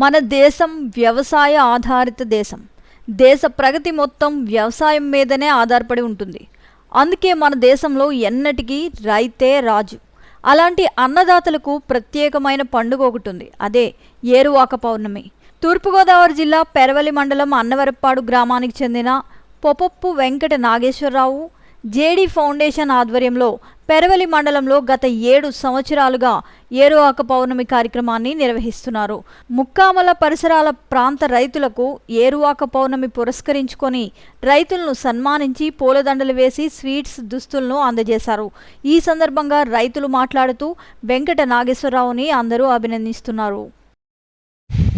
మన దేశం వ్యవసాయ ఆధారిత దేశం. దేశ ప్రగతి మొత్తం వ్యవసాయం మీదనే ఆధారపడి ఉంటుంది. అందుకే మన దేశంలో ఎన్నటికీ రైతే రాజు. అలాంటి అన్నదాతలకు ప్రత్యేకమైన పండుగ ఒకటి ఉంది. అదే ఏరువాక పౌర్ణమి. తూర్పుగోదావరి జిల్లా పెరవలి మండలం అన్నవరప్పాడు గ్రామానికి చెందిన పొపొప్పు వెంకట నాగేశ్వరరావు జేడీ ఫౌండేషన్ ఆధ్వర్యంలో పెరవలి మండలంలో గత 7 సంవత్సరాలుగా ఏరువాక పౌర్ణమి కార్యక్రమాన్ని నిర్వహిస్తున్నారు. ముక్కామల పరిసరాల ప్రాంత రైతులకు ఏరువాక పౌర్ణమి పురస్కరించుకొని రైతులను సన్మానించి పూలదండలు వేసి స్వీట్స్ దుస్తులను అందజేశారు. ఈ సందర్భంగా రైతులు మాట్లాడుతూ వెంకట నాగేశ్వరరావుని అందరూ అభినందిస్తున్నారు.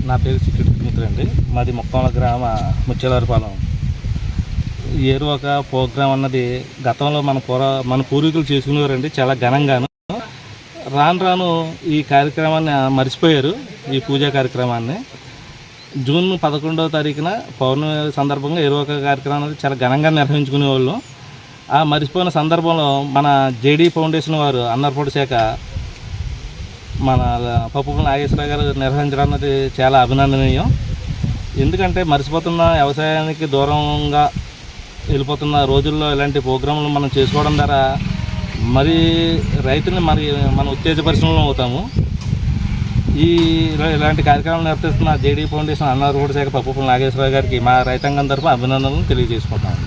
నా పేరు చిక్కుడుమిత్రండి. మాది ముక్కామల గ్రామ ముచ్చెలవారిపాలెం. ఏరువాక ప్రోగ్రాం అన్నది గతంలో మన పూర్వీకులు చేసుకునేవారండి, చాలా ఘనంగాను. రాను ఈ కార్యక్రమాన్ని మర్చిపోయారు. ఈ పూజా కార్యక్రమాన్ని జూన్ 11వ తారీఖున పౌర్ణమి సందర్భంగా ఏరువాక కార్యక్రమం అనేది చాలా ఘనంగా నిర్వహించుకునేవాళ్ళు. ఆ మర్చిపోయిన సందర్భంలో మన జేడీ ఫౌండేషన్ వారు అన్నర్పాడు శాఖ మన పొపొప్పు నాగేశ్వరరావు గారు నిర్వహించడం అనేది చాలా అభినందనీయం. ఎందుకంటే మర్చిపోతున్న వ్యవసాయానికి దూరంగా వెళ్ళిపోతున్న రోజుల్లో ఇలాంటి ప్రోగ్రాంలు మనం చేసుకోవడం ద్వారా మరి రైతుని మనం ఉత్తేజపరిశ్రమలో అవుతాము. ఇలాంటి కార్యక్రమాలు నిర్వహిస్తున్న జేడీ ఫౌండేషన్ అన్నర్పాడు శాఖ పొపొప్పు నాగేశ్వరరావు గారికి మా రైతాంగం తరఫున అభినందనలు తెలియజేసుకుంటాము.